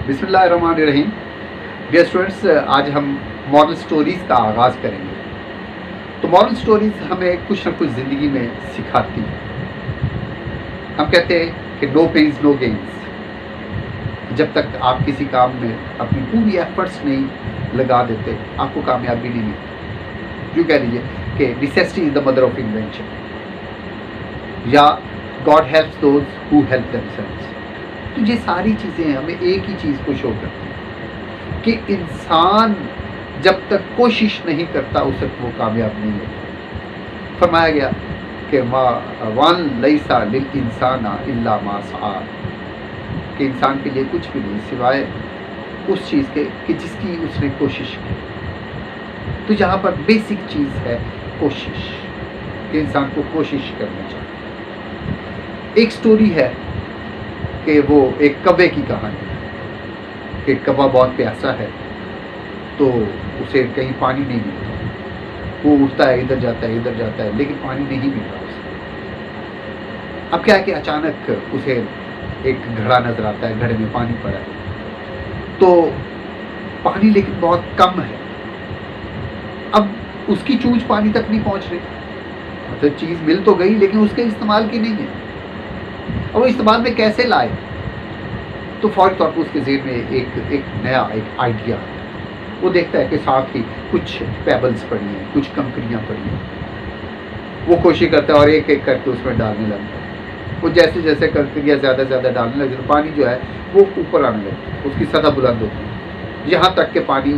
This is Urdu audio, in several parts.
بسم اللہ الرحمن الرحیم. ڈیئر اسٹوڈنٹس، آج ہم مورل سٹوریز کا آغاز کریں گے. تو مورل سٹوریز ہمیں کچھ نہ کچھ زندگی میں سکھاتی ہیں. ہم کہتے ہیں کہ نو پینز نو گینز. جب تک آپ کسی کام میں اپنی پوری ایفرٹس نہیں لگا دیتے آپ کو کامیابی نہیں ملتی. یوں کہہ لیجیے کہ necessity is the mother of invention, یا God helps those who help themselves. تو یہ ساری چیزیں ہمیں ایک ہی چیز کو شو کرتی ہیں کہ انسان جب تک کوشش نہیں کرتا اس وقت وہ کامیاب نہیں ہوتا. فرمایا گیا کہ وَأَن لَيْسَ لِلْإِنسَانَ إِلَّا مَا سَعَىٰ، کہ انسان کے لیے کچھ بھی نہیں سوائے اس چیز کے کہ جس کی اس نے کوشش کی. تو یہاں پر بیسک چیز ہے کوشش، کہ انسان کو کوشش کرنی چاہیے. ایک سٹوری ہے کہ وہ ایک کوے کی کہانی ہے کہ کوا بہت پیاسا ہے، تو اسے کہیں پانی نہیں ملتا. وہ اٹھتا ہے، ادھر جاتا ہے لیکن پانی نہیں مل رہا اسے. اب کیا ہے کہ اچانک اسے ایک گھڑا نظر آتا ہے، گھڑے میں پانی پڑا ہے، تو پانی لیکن بہت کم ہے. اب اس کی چونچ پانی تک نہیں پہنچ رہی، مطلب چیز مل تو گئی لیکن اس کے استعمال کی نہیں ہے. اور وہ استعمال میں کیسے لائے؟ تو فوری طور پر اس کے ذہن میں ایک نیا آئیڈیا ہے. وہ دیکھتا ہے کہ ساتھ ہی کچھ پیبلز پڑی ہیں، کچھ کنکریاں پڑی ہیں. وہ کوشش کرتا ہے اور ایک ایک کر کے اس میں ڈالنے لگتا ہے. وہ جیسے جیسے کنکریاں زیادہ زیادہ ڈالنے لگتے تو پانی جو ہے وہ اوپر آنے لگتا ہے، اس کی سطح بلند ہوتی ہے یہاں تک کہ پانی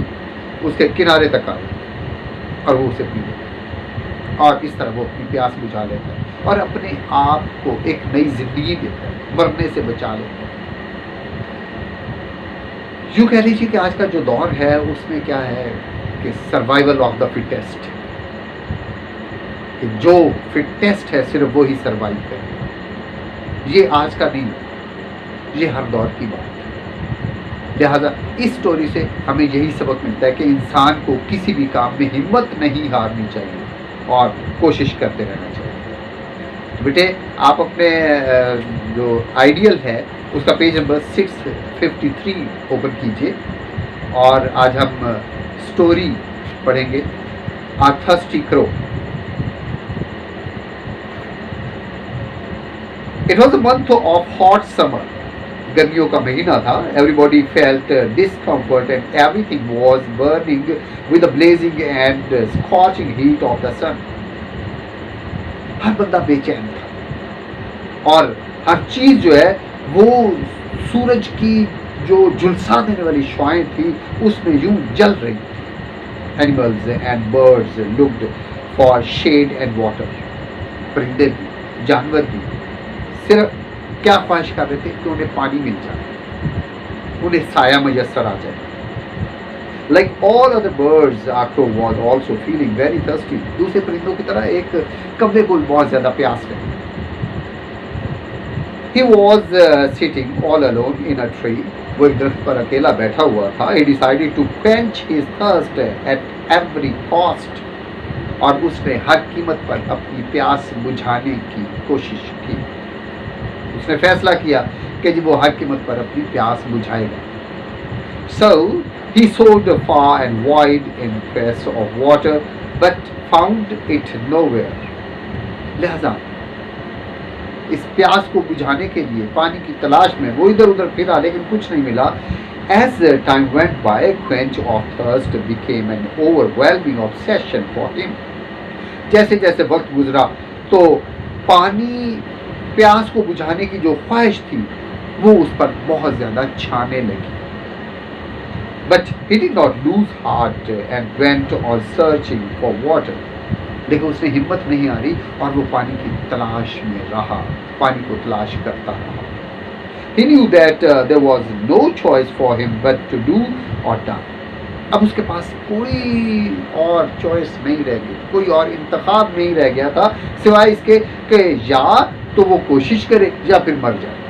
اس کے کنارے تک آ جائے اور وہ اسے پی لیتا ہے. اور اس طرح وہ اپنی پیاس بجھا لیتا ہے اور اپنے آپ کو ایک نئی زندگی دیتا ہے، مرنے سے بچا لیتا ہے. یوں کہہ لیجیے کہ آج کا جو دور ہے اس میں کیا ہے کہ سروائیول آف دا فٹیسٹ، کہ جو فٹیسٹ ہے صرف وہی سروائیو کرے. یہ آج کا نہیں، یہ ہر دور کی بات ہے. لہذا اس سٹوری سے ہمیں یہی سبق ملتا ہے کہ انسان کو کسی بھی کام میں ہمت نہیں ہارنی چاہیے اور کوشش کرتے رہنا چاہیے. بیٹے آپ اپنے جو آئیڈیل ہے اس کا پیج نمبر 653 اوپن کیجئے، اور آج ہم سٹوری پڑھیں گے A Thirsty Crow. It was a month of hot summer. گرمیوں کا مہینہ تھا. Everybody felt discomfort and everything was burning with the blazing and scorching heat of the sun. ہر بندہ بے چین تھا اور ہر چیز جو ہے وہ سورج کی جو جھلسا دینے والی شعاعیں تھی اس میں یوں جل رہی تھی. Animals and birds looked for shade and water. پرندے بھی جانور بھی صرف کیا خواہش کر رہے تھے کہ انہیں پانی مل جائے، انہیں سایہ میسر آ جائے. Like all other birds, a crow was also feeling very thirsty. دوسرے پرندوں کی طرح ایک کوے کو بہت زیادہ پیاس لگی. He was sitting all alone in a tree. وہ ایک درخت پر اکیلا بیٹھا ہوا تھا. He decided to quench his thirst at every cost. اور اس نے ہر قیمت پر اپنی پیاس بجھانے کی کوشش کی. اس نے فیصلہ کیا کہ جب وہ ہر قیمت پر اپنی پیاس بجھائے گا. So he sought far and wide in quest of water, but found it nowhere. لہذا اس پیاس کو بجھانے کے لیے پانی کی تلاش میں وہ ادھر ادھر پھرا لیکن کچھ نہیں ملا. As time went by, quench of thirst became an overwhelming obsession for him. جیسے جیسے وقت گزرا تو پانی پیاس کو بجھانے کی جو خواہش تھی وہ اس پر بہت زیادہ چھانے لگی. But he did not lose heart and went on searching for water. لیکن اس نے ہمت نہیں ہاری اور وہ پانی کی تلاش میں رہا، پانی کو تلاش کرتا رہا. He knew that there was no choice for him but to do or die. اب اس کے پاس کوئی اور چوائس نہیں رہ گئی، کوئی اور انتخاب نہیں رہ گیا تھا سوائے اس کے کہ یا تو وہ کوشش کرے یا پھر مر جائے.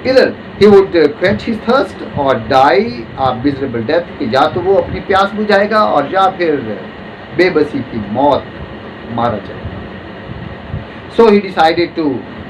Either he would quench his thirst or die a miserable death, کہ یا تو وہ اپنی پیاس بجھائے گا اور یا پھر بے بسی کی موت مارا جائے گا. So he decided to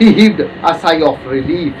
He heaved a sigh of relief,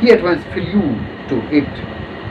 He at once flew to it,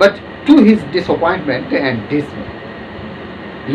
But to his disappointment and dismay,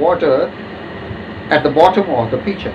water at the bottom of the pitcher,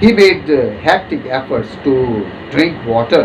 He made hectic efforts to drink water,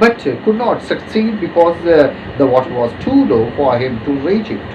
but could not succeed because the water was too low for him to reach it.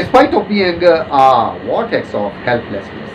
In spite of being a vortex of helplessness,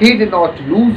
he did not lose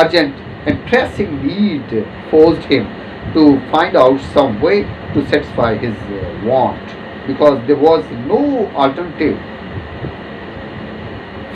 Urgent and pressing need forced him to find out some way to satisfy his want because there was no alternative.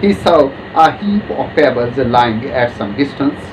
He saw a heap of pebbles lying at some distance,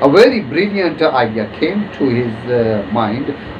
A very brilliant idea came to his mind,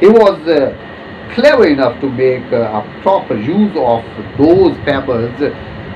He was clever enough to make a proper use of those pebbles,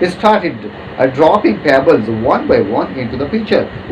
He started dropping pebbles one by one into the pitcher,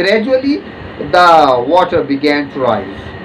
Gradually the water began to rise,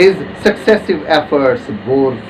His successive efforts bore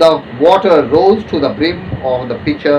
the water rose to the brim of the pitcher,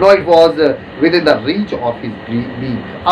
Now it was within the reach of his beak,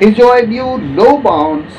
His joy knew no bounds,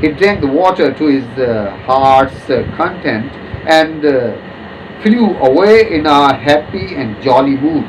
He drank the water to his heart's content and flew away in a happy and jolly mood.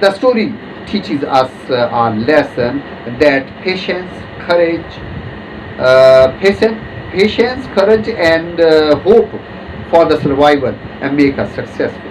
The story teaches us a lesson that patience, courage and hope for the survival and make us successful.